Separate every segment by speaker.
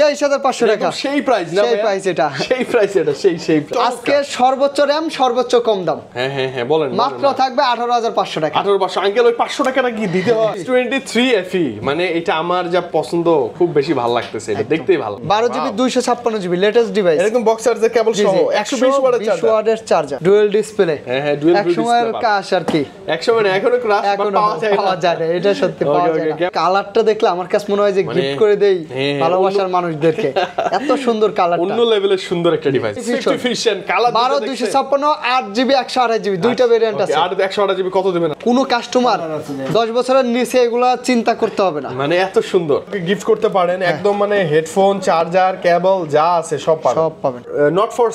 Speaker 1: 23,500 টাকা
Speaker 2: সেই প্রাইস না
Speaker 1: সেই প্রাইস এটা
Speaker 2: সেই প্রাইস এটা সেই
Speaker 1: আজকে সর্বোচ্চ র‍্যাম সর্বোচ্চ কম দাম
Speaker 2: হ্যাঁ বলেন
Speaker 1: মাত্র থাকবে 18,500 টাকা
Speaker 2: 18,500 আঙ্কেল ওই 500 টাকাটা কি দিতে হয় 23 FE মানে এটা আমার যা পছন্দ খুব বেশি ভালো লাগতেছে এটা দেখতেই ভালো
Speaker 1: 12GB 256GB লেটেস্ট ডিভাইস
Speaker 2: এরকম বক্স চার্জার কেবল সহ 120 ওয়াটের চার্জার
Speaker 1: ডুয়াল ডিসপ্লে
Speaker 2: হ্যাঁ ডুয়াল ডিসপ্লে
Speaker 1: একসময়ের কাশ আর কি
Speaker 2: একসময় না এখনো ক্রাশ
Speaker 1: পাওয়া যায় না এটা সত্যি পাওয়া যায় না কালারটা দেখলে আমার কাছে মনে হয় যে গিফট করে দেই ভালোবাসার মানুষদেরকে এত সুন্দর কালারটা
Speaker 2: অন্য লেভেলের সুন্দর একটা device specification colour
Speaker 1: 12256 8GB 128GB দুইটা ভেরিয়েন্ট আছে
Speaker 2: আর 128GB কত দিবেন
Speaker 1: কোনো কাস্টমার 10 বছরের নিচে এগুলা চিন্তা করতে হবে না
Speaker 2: মানে এত সুন্দর গিফট করতে পারেন একদম মানে হেডফোন চার্জার কেবল যা আছে সব পাবেন নট ফর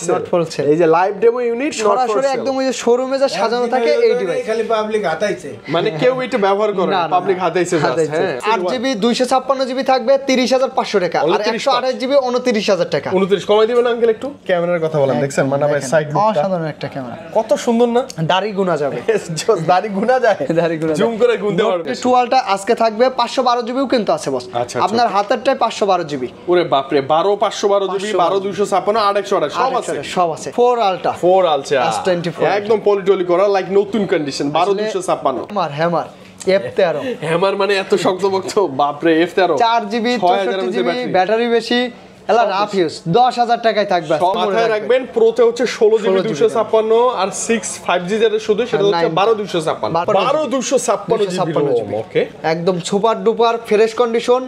Speaker 2: সেল এই যে লাইভ ডেমো ইউনিট
Speaker 1: সরাসরি একদম ওই যে শোরুমে যা সাজানো থাকে এই ডিভাইস
Speaker 3: খালি পাবলিক হাতাইছে
Speaker 2: মানে কেউ এটা ব্যবহার করে না পাবলিক হাতাইছে জাস্ট হ্যাঁ
Speaker 1: 8GB 256GB থাকবে 30,500 টাকা আর 128GB 29,000 টাকা
Speaker 2: 29 কমাই দিবেন আঙ্কেল একটু ক্যামেরার কথা বলেন দেখছেন মানে ভাই সাইড লুকটা
Speaker 1: অসাধারণ একটা ক্যামেরা
Speaker 2: কত সুন্দর না
Speaker 1: দাড়ি গুনা যাবে
Speaker 2: দাড়ি গুনা যায় জুম করে গুনতে পারবে
Speaker 1: টুয়ালটা আজকে থাকবে 512GBও কিন্তু আছে বস আপনার হাতেরটাই 512GB
Speaker 2: ওরে বাপ রে 12 512GB 12 256 8
Speaker 1: সব আছে 4 আলট্রা
Speaker 2: S24 একদম পলিটলি করা লাইক নতুন কন্ডিশন 12 256
Speaker 1: হ্যামার F13
Speaker 2: হ্যামার মানে এত শক্তপোক্ত বাপ রে F13
Speaker 1: 4GB 64GB ব্যাটারি বেশি এলা রাফ ইউজ 10,000 টাকায় থাকবে
Speaker 2: মাথায় রাখবেন প্রোতে হচ্ছে 16GB 256 আর 5G যেটা শুধু সেটা হচ্ছে 12 256 ওকে
Speaker 1: একদম super duper fresh condition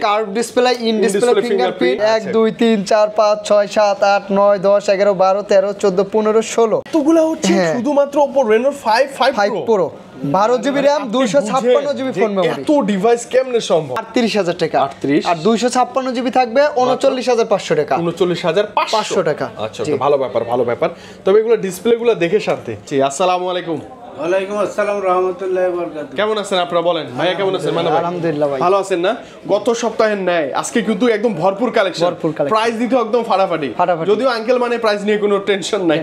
Speaker 1: curve display in display fingerprint 1 2 3 4 5 6 7 8 9 10 11 12 13 14 15 16
Speaker 2: এতগুলা হচ্ছে শুধুমাত্র Oppo Reno 5 Pro
Speaker 1: 12GB RAM 256GB phone memory
Speaker 2: এত ডিভাইস কেমনে সম্ভব
Speaker 1: 38,000 টাকা আর 256GB থাকবে 39,500 টাকা
Speaker 2: 39,500 টাকা আচ্ছা ভালো ব্যাপার তবে এগুলো ডিসপ্লেগুলো দেখে শান্তি জি আসসালামু আলাইকুম
Speaker 3: ওয়ালাইকুম আসসালাম রাহমাতুল্লাহি ওয়া বারাকাতুহু
Speaker 2: কেমন আছেন আপনারা বলেন ভাইয়া কেমন আছেন মানে
Speaker 1: আলহামদুলিল্লাহ ভাই
Speaker 2: ভালো আছেন না গত সপ্তাহের ন্যায় আজকে কিন্তু একদম ভরপুর কালেকশন প্রাইস দিতে একদম ফাটাফাটি যদিও আঙ্কেল মানে প্রাইস নিয়ে কোনো টেনশন নাই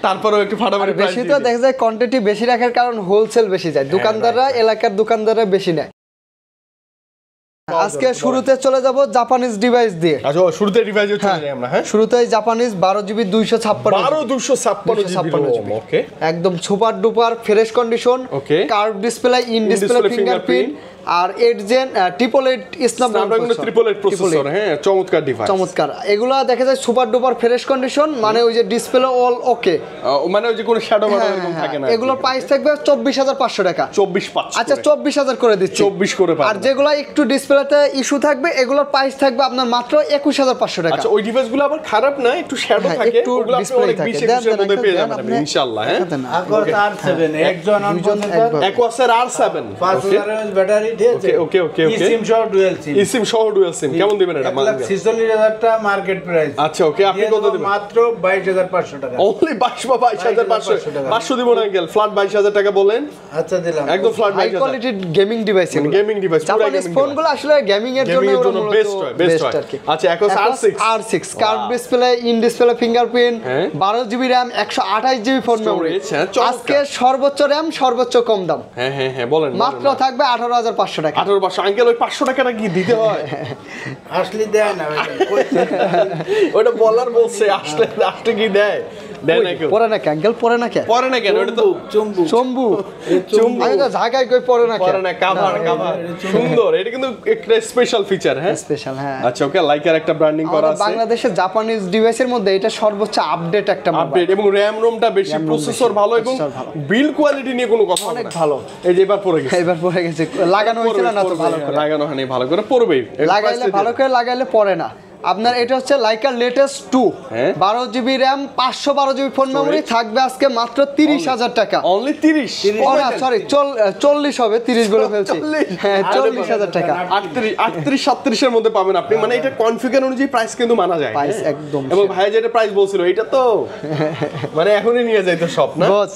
Speaker 2: তারপরেও একটু ফাটাফাটি প্রাইস
Speaker 1: বেশি তো দেখা যায় কোয়ান্টিটি বেশি রাখার কারণ হোলসেল বেশি যায় দোকানদাররা এলাকার দোকানদাররা বেশি নেয় আজকে শুরুতে চলে যাব জাপানিজ ডিভাইস দিয়ে
Speaker 2: আচ্ছা শুরুতে ডিভাইসে চলে যাই আমরা হ্যাঁ
Speaker 1: শুরুতেই জাপানিজ 12GB 256
Speaker 2: ওকে
Speaker 1: একদম super duper fresh condition curve display in display fingerprint আর 8 Gen 888
Speaker 2: স্ন্যাপড্রাগন 888 প্রসেসর হ্যাঁ চমৎকার ডিভাইস
Speaker 1: চমৎকার এগুলা দেখা যায় সুপার ডুপার ফ্রেশ কন্ডিশন মানে ওই যে ডিসপ্লে অল ওকে
Speaker 2: মানে ওই যে কোনো শ্যাডো মারা এরকম থাকে না
Speaker 1: এগুলোর প্রাইস থাকবে 24,500 টাকা
Speaker 2: 24,500
Speaker 1: আচ্ছা 24,000 করে দিচ্ছি
Speaker 2: 24 করে পাবেন
Speaker 1: আর যেগুলো একটু ডিসপ্লেতে ইস্যু থাকবে এগুলোর প্রাইস থাকবে আপনার মাত্র 21,500 টাকা
Speaker 2: আচ্ছা ওই ডিভাইসগুলো আবার খারাপ না একটু শ্যাডো থাকে ওগুলো আপনি অনেক 20 এর মধ্যে পেয়ে যাবেন ইনশাআল্লাহ হ্যাঁ
Speaker 3: Aquos R7 একজন
Speaker 2: Aquos R7
Speaker 3: 5000 ব্যাটারি দিয়েছে
Speaker 2: ওকে
Speaker 3: eSIM সহ
Speaker 2: ডুয়াল সিম কেমন দিবেন এটা
Speaker 3: 1,46,000 টাকা মার্কেট প্রাইস
Speaker 2: আচ্ছা ওকে আপনি কত দিবেন
Speaker 3: মাত্র 22,500 টাকা
Speaker 2: অনলি 22,500 500 দিব না আঙ্কেল ফ্ল্যাট 22,000 টাকা বলেন
Speaker 3: আচ্ছা দিলাম
Speaker 2: একদম flat 22,000
Speaker 1: high quality gaming device Japanese ফোনগুলো আসলে গেমিং এর জন্য
Speaker 2: বেস্ট হয় আচ্ছা Aquos
Speaker 1: R6 curve display in display fingerprint 12GB RAM 128GB phone memory আজকে সর্বোচ্চ RAM সর্বোচ্চ কম দাম
Speaker 2: হ্যাঁ বলেন
Speaker 1: মাত্র থাকবে 18,500 টাকা
Speaker 2: 18,500 আঙ্কেল ওই 500 টাকাটা কি দিতে হয়
Speaker 3: আসলে দেয় না
Speaker 2: ওটা বলার বলছে আসলে কি দেয়
Speaker 1: পরে না আঙ্কেল পরে না
Speaker 2: কেন ওটা তো
Speaker 1: চম্বু আমি তো জায়গায় কই পরে না
Speaker 2: কভার সুন্দর এটা কিন্তু একটা স্পেশাল ফিচার হ্যাঁ
Speaker 1: স্পেশাল হ্যাঁ
Speaker 2: আচ্ছা ওকে লাইকার একটা ব্র্যান্ডিং করা আছে
Speaker 1: বাংলাদেশের জাপানিজ ডিভাইসের মধ্যে এটা সর্বোচ্চ আপডেট একটা
Speaker 2: আপডেট এবং র‍্যাম রোমটা বেশি প্রসেসর ভালো এবং বিল্ড কোয়ালিটি নিয়ে কোনো কথা
Speaker 1: অনেক ভালো
Speaker 2: এই যে এবার পড়ে গেছে
Speaker 1: লাগানো হয়েছিল না তো ভালো করে
Speaker 2: লাগানো হয়নি ভালো করে পড়বেই
Speaker 1: লাগাইলে পরে না আপনার এটা হচ্ছে liker latest 2 12GB RAM 512GB phone memory থাকবে আজকে মাত্র 30,000 টাকা
Speaker 2: অনলি 30
Speaker 1: সরি 40 হবে 30 বলে ফেলছি হ্যাঁ 40,000 টাকা
Speaker 2: 38 এর মধ্যে পাবেন আপনি মানে এটা কনফিগার অনুযায়ী প্রাইস কিন্তু মানা যায়
Speaker 1: প্রাইস একদম
Speaker 2: এবং ভাই যেটা প্রাইস বলছিল এটা তো মানে এখনই নিয়ে যাইতো সব না
Speaker 1: বস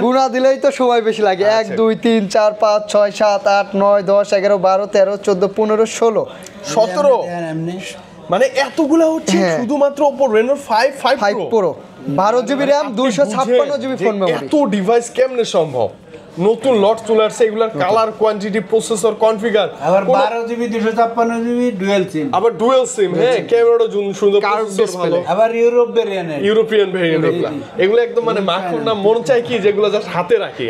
Speaker 1: গুণা দিলেই তো সময় বেশি লাগে 1 2 3 4 5 6 7 8 9 10 11 12 13 14 15 16
Speaker 2: 17 মানে এতগুলা হচ্ছে শুধুমাত্র Oppo Reno 5 Pro
Speaker 1: 12GB RAM 256GB phone memory
Speaker 2: এত ডিভাইস কেমনে সম্ভব নতুন লট চলে আসছে, এগুলার কালার, কোয়ান্টিটি, প্রসেসর, কনফিগার,
Speaker 3: আবার 12 জিবি 256 জিবি ডুয়াল সিম,
Speaker 2: আবার ডুয়াল সিম, হ্যাঁ ক্যামেরাটা সুন্দর,
Speaker 1: Curved
Speaker 2: প্রসেসর ভালো,
Speaker 3: আবার ইউরোপ ভেরিয়েন্ট,
Speaker 2: ইউরোপিয়ান ভেরিয়েন্ট এগুলো একদম মানে মাখন না, মন চাই কি যেগুলো জাস্ট হাতে রাখি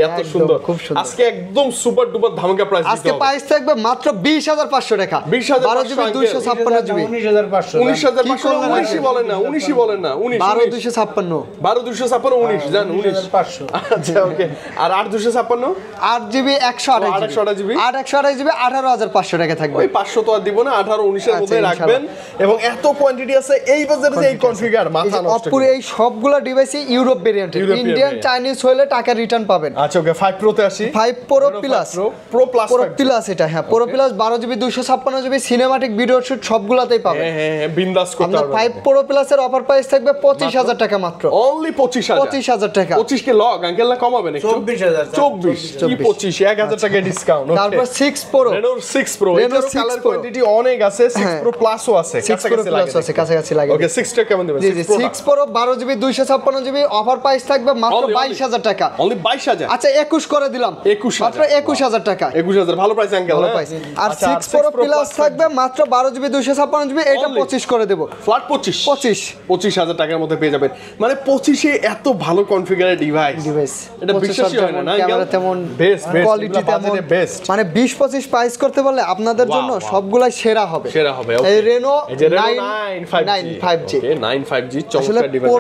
Speaker 2: এত
Speaker 1: একদম,
Speaker 2: সুন্দর।
Speaker 1: খুব সুন্দর।
Speaker 2: আজকে একদম সুপার ডুপার ধামাকা প্রাইস দিতে
Speaker 1: আজকে
Speaker 2: হবে।
Speaker 1: প্রাইস থাকবে মাত্র 20500 টাকা,
Speaker 2: 20,500
Speaker 1: 12 জিবি 256 জিবি,
Speaker 3: 19500,
Speaker 2: 19,500
Speaker 1: কি করলেন
Speaker 2: 19 বলেন না, 19 বলেন না, 19
Speaker 1: 12 256,
Speaker 2: 12,256 19 জান 19।
Speaker 3: 19500,
Speaker 2: আচ্ছা ওকে, আর 8,256
Speaker 1: 8 জিবি 128 জিবি, 128 জিবি 18500 টাকা থাকবে।
Speaker 2: ওই 500 তো আর দিব না, 18 19 এর মধ্যে
Speaker 1: আচ্ছা,
Speaker 2: রাখবেন। এবং এত কোয়ান্টিটি আছে এই বাজারে যে এই কনফিগার মাথা নষ্ট।
Speaker 1: অপুর এই সবগুলা ডিভাইসই Europe variant,
Speaker 2: European
Speaker 1: Indian
Speaker 2: variant।
Speaker 1: Chinese হলে টাকা রিটার্ন পাবেন।
Speaker 2: আচ্ছা ওকে, 5 প্রো তে আসি।
Speaker 1: 5 pro plus,
Speaker 2: pro plus
Speaker 1: pro plus এটা, হ্যাঁ pro plus 12 GB 256 GB cinematic video shoot সবগুলাতেই পাবেন।
Speaker 2: হ্যাঁ বিন্দাস করতে
Speaker 1: আপনার
Speaker 2: পারবেন।
Speaker 1: 5 প্রো প্লাসের অফার প্রাইস থাকবে 25000 টাকা মাত্র,
Speaker 2: অনলি 25000
Speaker 1: 25000 টাকা।
Speaker 2: 25 কে লগ আঙ্কেল না কমাবেন একটু?
Speaker 3: 24000,
Speaker 2: 24 কি 25 1000 টাকা ডিসকাউন্ট।
Speaker 1: তারপর 6 প্রো,
Speaker 2: Reno 6 Pro,
Speaker 1: Reno
Speaker 2: এটারও
Speaker 1: 6
Speaker 2: কালার
Speaker 1: Pro।
Speaker 2: কোয়ান্টিটি অনেক আছে, 6
Speaker 1: হ্যাঁ।
Speaker 2: Pro প্লাসও আছে,
Speaker 1: 6 প্রো প্লাস আছে, কাছাকাছি লাগে।
Speaker 2: ওকে 6 টা কেমন দেবেন?
Speaker 1: জি জি 6 pro 12 GB 256 GB offer price থাকবে মাত্র 22000 টাকা।
Speaker 2: অনলি 22000।
Speaker 1: আচ্ছা 21 করে দিলাম,
Speaker 2: 21,000
Speaker 1: মাত্র 21000 টাকা,
Speaker 2: 21000 ভালো প্রাইস আঙ্কেল।
Speaker 1: ভালো প্রাইস। আর 6 প্রো প্লাস থাকবে মাত্র 12 জিবি 256 জিবি, এটা
Speaker 2: Only
Speaker 1: 25 করে দেব,
Speaker 2: ফ্ল্যাট 25,000 টাকার মধ্যে পেয়ে যাবেন। মানে 25 এ এত ভালো কনফিগারের ডিভাইস, এটা বিশ্বাসই হয় না।
Speaker 1: ক্যামেরা তেমন,
Speaker 2: বেস্ট
Speaker 1: কোয়ালিটি তেমন,
Speaker 2: বেস্ট
Speaker 1: মানে 20-25 প্রাইস করতে পারলে আপনাদের জন্য সবগুলাই সেরা হবে।
Speaker 2: ওকে।
Speaker 1: এই রেনো
Speaker 2: এই যে Reno
Speaker 1: 9
Speaker 2: 9 5G, ওকে 9 5G
Speaker 1: আসলে
Speaker 2: চমৎকার ডিভাইস।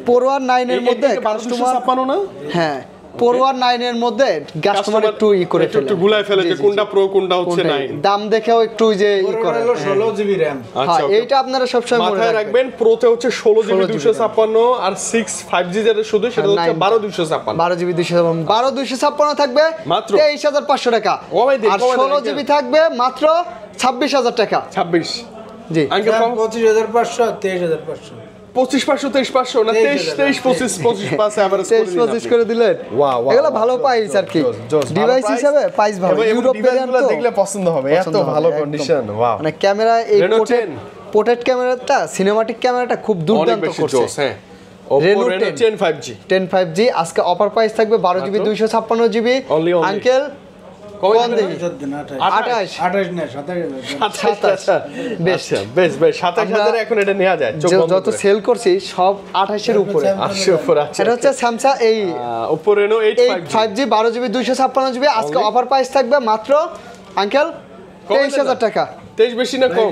Speaker 1: প্রো আর 9 এর মধ্যে
Speaker 2: কাস্টমার ছাপ্পানো না,
Speaker 1: হ্যাঁ প্রো আর 9 এর মধ্যে কাস্টমার একটু করে ফেলে,
Speaker 2: একটু গুলাই ফেলে যে কোনটা প্রো কোনটা হচ্ছে
Speaker 1: কোনটাই।
Speaker 2: 9।
Speaker 1: দাম দেখেও একটু যে করে।
Speaker 3: হলো 16 জিবি র‍্যাম।
Speaker 2: আচ্ছা
Speaker 1: হ্যাঁ এইটা আপনারা সবসময় মনে
Speaker 2: মাথায় রাখবেন, প্রোতে হচ্ছে 16 জিবি 256 আর 6 5G যেটা শুধু সেটা হচ্ছে 12 256।
Speaker 1: 12 জিবি 256 থাকবে
Speaker 2: মাত্র
Speaker 1: 23500 টাকা,
Speaker 2: ও ভাই
Speaker 1: আর 16 জিবি থাকবে মাত্র 26000 টাকা।
Speaker 2: 26
Speaker 1: জি
Speaker 2: আঙ্কেল কম
Speaker 3: 25500, 23500,
Speaker 2: 25,500 23,500 না 23 25 5 এভারেজ করে
Speaker 1: 23-25 করে দিলেন।
Speaker 2: ওয়াও
Speaker 1: এগুলো ভালো প্রাইস আর কি, ডিভাইস হিসেবে প্রাইস ভালো। ইউরোপ ভেরিয়েন্ট তো
Speaker 2: দেখলে পছন্দ হবে, এত ভালো কন্ডিশন। ওয়াও,
Speaker 1: মানে ক্যামেরা এই
Speaker 2: Reno 10
Speaker 1: পোর্ট্রেট ক্যামেরাটা, সিনেমাটিক ক্যামেরাটা খুব
Speaker 2: অনেক
Speaker 1: দুর্দান্ত
Speaker 2: বেশি
Speaker 1: করছে।
Speaker 2: জোস। হ্যাঁ Oppo
Speaker 1: Reno
Speaker 2: Reno
Speaker 1: 10
Speaker 2: 10 5G
Speaker 1: 10 5G আজকে অফার প্রাইস থাকবে 12 জিবি 256 জিবি।
Speaker 2: Only।
Speaker 1: আঙ্কেল
Speaker 2: কত
Speaker 1: কোন দেখি?
Speaker 3: 28
Speaker 1: 28
Speaker 3: না 27।
Speaker 2: 27
Speaker 1: বেশ।
Speaker 2: আচ্ছা বেশ 27000 এ এখন এটা নেওয়া যায় চোখ বন্ধ
Speaker 1: যত
Speaker 2: করে।
Speaker 1: সেল করছি সব 28 এর উপরে।
Speaker 2: আসছে উপর আছে।
Speaker 1: এটা হচ্ছে স্যামসাং এই
Speaker 2: Oppo Reno 8 5G
Speaker 1: 5G 12 GB 256 GB আজকে
Speaker 2: Only।
Speaker 1: অফার প্রাইস থাকবে মাত্র আঙ্কেল 23000 টাকা।
Speaker 2: 23 বেশি না কম?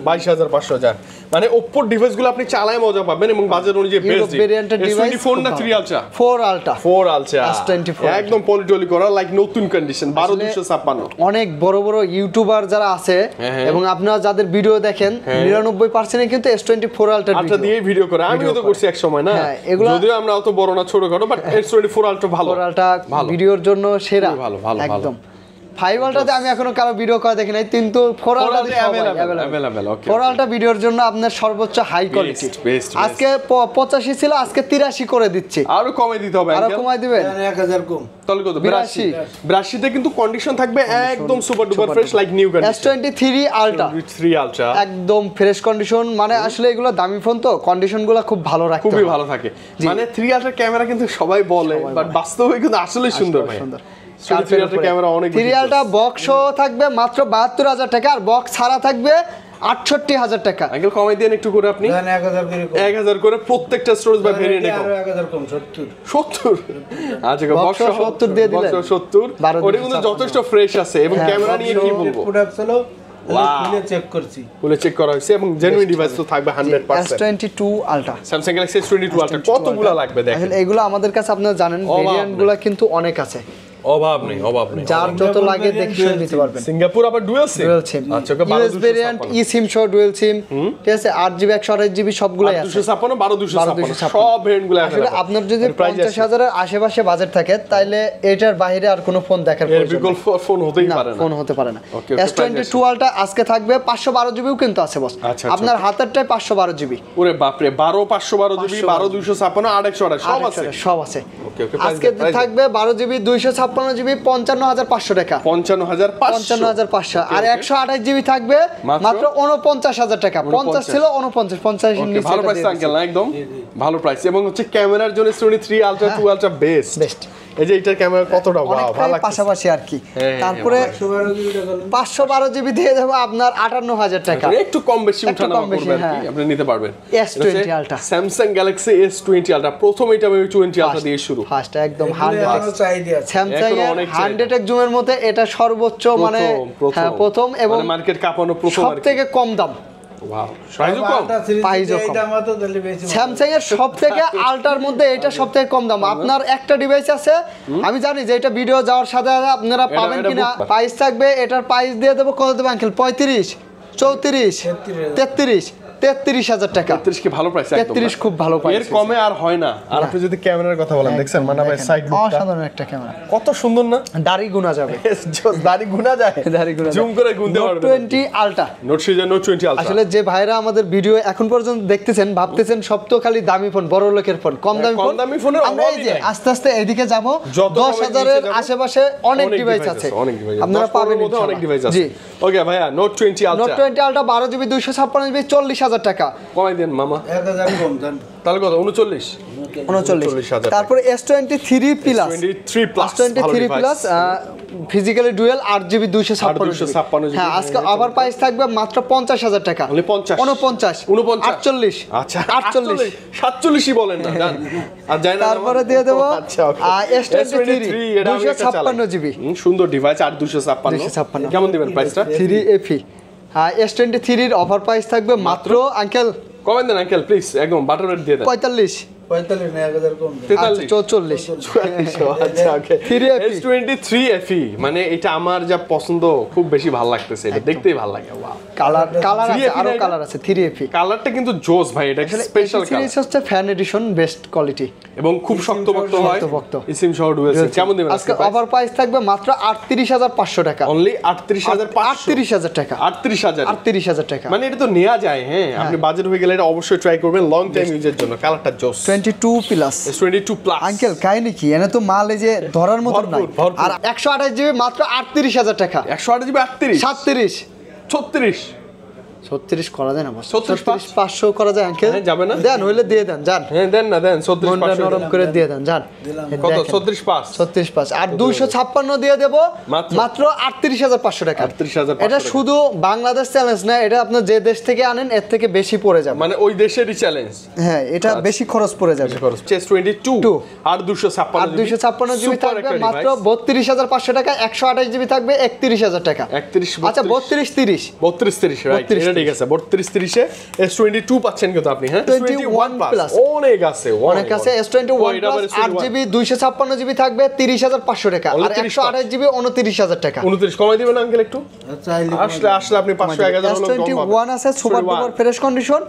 Speaker 2: 22,500 যান। মানে Oppo ডিভাইসগুলো আপনি চালায় মজা পাবেন এবং বাজার অনুযায়ী
Speaker 1: ইউরোপ
Speaker 2: বেস্ট
Speaker 1: ভেরিয়েন্টের ডিভাইস
Speaker 2: 24 না 3 আলট্রা
Speaker 1: 4 আলট্রা
Speaker 2: 4 আলট্রা
Speaker 1: S24
Speaker 2: একদম পলিটলি করা লাইক নতুন কন্ডিশন 12256।
Speaker 1: অনেক বড় বড় ইউটিউবার যারা আছে
Speaker 2: হ্যাঁ।
Speaker 1: এবং আপনারা যাদের ভিডিও দেখেন 99% কিন্তু S24 আলট্রা
Speaker 2: আলট্রা দিয়ে ভিডিও করে, আমিও তো করছি এক সময় না,
Speaker 1: হ্যাঁ, এগুলা-
Speaker 2: যদিও আমরা অত বড় না ছোটখাটো, বাট S24 আলট্রা ভালো,
Speaker 1: 4 আলট্রা
Speaker 2: ভালো।
Speaker 1: ভিডিওর জন্য সেরা,
Speaker 2: খুবই ভালো, ভালো,
Speaker 1: একদম। 5 আলট্রাতে আমি এখনো কারো ভিডিও করা দেখি নাই, কিন্তু 4 আলট্রাতে
Speaker 2: available, okay,
Speaker 1: 4 আলট্রা ভিডিওর জন্য আপনার সর্বোচ্চ হাই কোয়ালিটি।
Speaker 2: best।
Speaker 1: আজকে 85 ছিল, আজকে 83 করে দিচ্ছি।
Speaker 2: আরো কমে দিতে হবে
Speaker 1: আরো
Speaker 2: আঙ্কেল।
Speaker 1: কমাই দিবেন?
Speaker 3: 1000 কম।
Speaker 2: তাহলে কত?
Speaker 1: 82
Speaker 2: 82 তে কিন্তু কন্ডিশন থাকবে একদম super duper fresh like new condition.
Speaker 1: S23 ultra
Speaker 2: 3 ultra
Speaker 1: একদম ফ্রেশ কন্ডিশন, মানে আসলে এগুলো দামি ফোন তো কন্ডিশনগুলো খুব ভালো রাখতে
Speaker 2: খুবই
Speaker 1: হয়।
Speaker 2: ভালো থাকে। মানে 3 আলট্রা ক্যামেরা কিন্তু সবাই বলে, বাট বাস্তবে কিন্তু আসলে সুন্দর ভাই।
Speaker 1: সুন্দর।
Speaker 2: 3 আলট্রা ক্যামেরা অনেক বেশি।
Speaker 1: 3 আলট্রা বক্স থাকবে মাত্র 72000 টাকা, আর বক্স ছাড়া থাকবে 68000 টাকা।
Speaker 2: আঙ্কেল কমাই দেন একটু করে আপনি,
Speaker 3: দেন 1000 করে কম।
Speaker 2: 1000 করে প্রত্যেকটা স্টোরেজ বা ভেরিয়েন্টে কম।
Speaker 3: আরো 1000 কম 70।
Speaker 2: 70 আচ্ছা
Speaker 1: বক্স 70 দিয়ে দিলেন।
Speaker 2: 70
Speaker 1: 12
Speaker 2: ওটা কিন্তু যথেষ্ট ফ্রেশ আছে এবং
Speaker 1: হ্যাঁ,
Speaker 2: ক্যামেরা নিয়ে কি বলবো,
Speaker 3: প্রোডাক্ট হলো
Speaker 2: Wow।
Speaker 3: খুলে চেক করছি।
Speaker 2: বলে চেক করা হয়েছে এবং জেনুইন ডিভাইস তো থাকবে 100%।
Speaker 1: S22 ultra
Speaker 2: Samsung Galaxy S22 ultra কতগুলো লাগবে দেখেন,
Speaker 1: আসলে এগুলো আমাদের কাছে আপনারা জানেন
Speaker 2: অভাব
Speaker 1: ভেরিয়েন্টগুলো কিন্তু অনেক আছে,
Speaker 2: অভাব নেই
Speaker 1: যার যত লাগে দেখে শুনে নিতে পারবেন।
Speaker 2: সিঙ্গাপুর আবার ডুয়াল সিম,
Speaker 1: ডুয়াল সিম,
Speaker 2: আচ্ছা ওকে
Speaker 1: ইউএস ভেরিয়েন্ট, ই সিম সহ ডুয়াল সিম, ঠিক আছে, 8GB 128GB সবগুলাই আছে।
Speaker 2: 256 12256
Speaker 1: 1256
Speaker 2: সব ভেরিয়েন্টগুলো
Speaker 1: আসলে আপনার যদি 50000 এর আশেপাশে বাজেট থাকে তাহলে এটার বাইরে আর কোনো ফোন দেখার
Speaker 2: এর
Speaker 1: প্রয়োজন
Speaker 2: বিকল্প
Speaker 1: নেই।
Speaker 2: ফোন হতেই
Speaker 1: না,
Speaker 2: পারে না।
Speaker 1: ফোন হতে পারে না।
Speaker 2: Okay, okay,
Speaker 1: S22 আলট্রা আজকে থাকবে 512GBও কিন্তু আছে বস,
Speaker 2: আচ্ছা,
Speaker 1: আপনার হাতেরটাই 512GB,
Speaker 2: ওরে বাপরে 12 512GB 12 256 828 সব আছে।
Speaker 1: সব আছে।
Speaker 2: ওকে ওকে
Speaker 1: আজকে থাকবে 12GB 256GB 55500 টাকা,
Speaker 2: 55500
Speaker 1: আর 128GB থাকবে মাত্র 49000 টাকা। 50 ছিল 49, 50 এর নিচে
Speaker 2: ভালো প্রাইস আঙ্কেল না একদম ভালো প্রাইস এবং হচ্ছে ক্যামেরার জন্য Sony 3 আলট্রা 2 আলট্রা বেস্ট। এই যে এটার ক্যামেরা কতটা ওয়াও,
Speaker 1: অনেকটাই
Speaker 2: ভালো লাগছে।
Speaker 1: পাশাপাশি আর কি।
Speaker 2: হ্যাঁ,
Speaker 1: তারপরে 512 জিবি দিয়ে দেবো আপনার 58,000 টাকা।
Speaker 2: একটু কম বেশি
Speaker 1: একটু
Speaker 2: উঠানামা
Speaker 1: কম বেশি,
Speaker 2: করবে আর কি,
Speaker 1: হ্যাঁ।
Speaker 2: আপনি নিতে পারবেন।
Speaker 1: S20 Ultra।
Speaker 2: Samsung Galaxy S20 ultra, প্রথম এটা আমি 20 আলট্রা দিয়ে শুরু।
Speaker 1: ফার্স্ট একদম 100
Speaker 3: চাহিদা আছে।
Speaker 1: স্যামসাং
Speaker 2: এখনো
Speaker 1: এর
Speaker 2: অনেক চাহিদা।
Speaker 1: 100 জুমের মধ্যে এটা সর্বোচ্চ মানে হ্যাঁ প্রথম এবং
Speaker 2: মার্কেট কাঁপানো প্রথম আর কি।
Speaker 1: সবথেকে কম দাম।
Speaker 2: ওয়াও, প্রাইসও কম।
Speaker 1: প্রাইসও কম।
Speaker 3: এই দাম তো দিলে বেশি।
Speaker 1: স্যামসাং এর সবথেকে আল্ট্রার মধ্যে এটা সবথেকে কম দাম। আপনার একটা ডিভাইস আছে, আমি জানি যে এটা ভিডিও যাওয়ার সাথে সাথে আপনারা পাবেন
Speaker 2: এটা
Speaker 1: কিনা।
Speaker 2: বুক-
Speaker 1: প্রাইস থাকবে, এটার প্রাইস দিয়ে দেবো কত দেবো আঙ্কেল? 35, 34, 33, 33,000 টাকা।
Speaker 2: 33 কি ভালো প্রাইস একদম।
Speaker 1: 33 খুব ভালো প্রাইস।
Speaker 2: এর কমে আর হয় না। আর আপনি যদি ক্যামেরার কথা বলেন, দেখছেন মানে ভাই সাইড লুকটা
Speaker 1: অসাধারণ একটা ক্যামেরা,
Speaker 2: কত সুন্দর না?
Speaker 1: দাড়ি গুনা যাবে,
Speaker 2: দাড়ি গুনা যায়,
Speaker 1: দাড়ি গুনা
Speaker 2: জুম করে গুনতে পারবেন।
Speaker 1: 20 আলট্রা।
Speaker 2: নোট সিরিজের নোট 20 আলট্রা।
Speaker 1: আসলে যে ভাইরা আমাদের ভিডিও এখন পর্যন্ত দেখতেছেন ভাবতেছেন সব তো খালি দামি ফোন, বড় লোকের ফোন, কম দামি
Speaker 2: কম
Speaker 1: ফোন।
Speaker 2: দামি ফোনের
Speaker 1: আমরা এই
Speaker 2: অভাবই
Speaker 1: যে
Speaker 2: নাই।
Speaker 1: আস্তে আস্তে এদিকে যাব,
Speaker 2: যত
Speaker 1: 10,000 এর
Speaker 2: নিচে যাবো,
Speaker 1: আশেপাশে অনেক ডিভাইস আছে,
Speaker 2: অনেক ডিভাইস
Speaker 1: আপনারা পাবেন
Speaker 2: মধ্যে অনেক ডিভাইস আছে।
Speaker 1: জি।
Speaker 2: ওকে ভাইয়া, note 20
Speaker 1: note
Speaker 2: ultra
Speaker 1: 20 ultra 12 GB 256 GB 40,000 টাকা।
Speaker 2: কমাই দেন মামা।
Speaker 3: 1000 কম দেন।
Speaker 2: তাহলে কত? 39
Speaker 1: 39। তারপরে S23 plus,
Speaker 2: 23 plus
Speaker 1: S23 plus physically dual 8 GB 256
Speaker 2: GB.
Speaker 1: হ্যাঁ, আজকে ওভার প্রাইস থাকবে মাত্র 50,000 টাকা।
Speaker 2: only 50
Speaker 1: 49,
Speaker 2: 49
Speaker 1: 48,
Speaker 2: আচ্ছা
Speaker 1: 48
Speaker 2: 47ই বলেন না জান। আর জানেন
Speaker 1: তারপরে দিয়ে দেবো
Speaker 2: আচ্ছা
Speaker 1: S23 256 জিবি
Speaker 2: সুন্দর ডিভাইস। আর 256 কেমন দিবেন প্রাইসটা?
Speaker 1: 3FE। হ্যাঁ, S23 এর অফার প্রাইস থাকবে মাত্র আঙ্কেল
Speaker 2: কমেন দেন আঙ্কেল প্লিজ, একদম বাটার রেট দিয়ে দেন।
Speaker 1: 45,
Speaker 3: 45 না 1000 কম দেন।
Speaker 2: 43
Speaker 1: 44।
Speaker 2: আচ্ছা ওকে
Speaker 1: 3FE।
Speaker 2: S23FE মানে এটা আমার যা পছন্দ, খুব বেশি ভালো লাগতেছে, এটা দেখতেই ভালো লাগে। ওয়াও,
Speaker 1: কালার আছে,
Speaker 2: 3FE
Speaker 1: আরো
Speaker 2: না এটা?
Speaker 1: কালার আছে 3FE।
Speaker 2: কালারটা কিন্তু জোস ভাই, এটা স্পেশাল কালার
Speaker 1: সিরিজ হচ্ছে ফ্যান এডিশন, বেস্ট কোয়ালিটি
Speaker 2: এবং খুব শক্তপোক্ত হয়।
Speaker 1: শক্তপোক্ত।
Speaker 2: ইসিম সহ ডুয়েল সিম। কেমন দিবেন
Speaker 1: আজকে অফার প্রাইস থাকবে মাত্র 38,500 টাকা।
Speaker 2: অনলি 38,500
Speaker 1: 38,000 টাকা।
Speaker 2: 38,000
Speaker 1: 38,000 টাকা।
Speaker 2: মানে এটা তো নেওয়া যায়। হ্যাঁ, আপনি বাজেট হয়ে গেলে এটা অবশ্যই ট্রাই করবেন লং টাইম ইউজের জন্য। কালারটা জোস।
Speaker 1: 22 প্লাস।
Speaker 2: S22 প্লাস
Speaker 1: আঙ্কেল কাহিনী কি? এনে তো মাল এই যে ধরার মতো নাই।
Speaker 2: ভরপুর।
Speaker 1: আর 128 জিবি মাত্র 38,000 টাকা।
Speaker 2: 108 জিবি 38
Speaker 1: 37,
Speaker 2: 36
Speaker 1: 36 করা যায় না বস?
Speaker 2: 36
Speaker 1: 500 করা যায় আঙ্কেল?
Speaker 2: হ্যাঁ, যাবে না?
Speaker 1: দেন, হইলে দিয়ে দেন, যান।
Speaker 2: হ্যাঁ দেন না, দেন 36
Speaker 1: মনটা
Speaker 2: 500
Speaker 1: নরম করে দিয়ে দেন, যান।
Speaker 2: কত?
Speaker 1: দেখেন।
Speaker 2: 36 পাস
Speaker 1: 36 পাঁচ আর 256 দিয়ে দেব
Speaker 2: মাত্র?
Speaker 1: মাত্র 38,500 টাকা।
Speaker 2: 38,500
Speaker 1: এটা
Speaker 2: টাকা।
Speaker 1: শুধু বাংলাদেশ চ্যালেঞ্জ না, এটা আপনার যে দেশ থেকে আনেন এর থেকে বেশি পড়ে যাবে।
Speaker 2: মানে ওই দেশেরই চ্যালেঞ্জ।
Speaker 1: হ্যাঁ, এটা বেশি খরচ পড়ে যাবে।
Speaker 2: S22 আর 256
Speaker 1: আর 256 জিবি থাকবে মাত্র 32,500 টাকা। 128 জিবি থাকবে 31,000 টাকা।
Speaker 2: 31
Speaker 1: আচ্ছা 32 30
Speaker 2: 32 30 রাইট,
Speaker 1: 32
Speaker 2: এটা ঠিক আছে। 32 30 এ S22 পাচ্ছেন কিন্তু আপনি। হ্যাঁ,
Speaker 1: 21 plus
Speaker 2: অনেক আছে,
Speaker 1: অনেক আছে। S21 প্লাস 8 জিবি 256 জিবি থাকবে 30,500 টাকা। আর 128 জিবি 29,000 টাকা।
Speaker 2: 29 কমাই দিবেন আঙ্কেল একটু?
Speaker 3: চাইলে
Speaker 2: আসলে আপনি 500 1000 হলো কম পাবেন।
Speaker 1: S21 আছে সুপার ডুপার ফ্রেশ কন্ডিশন,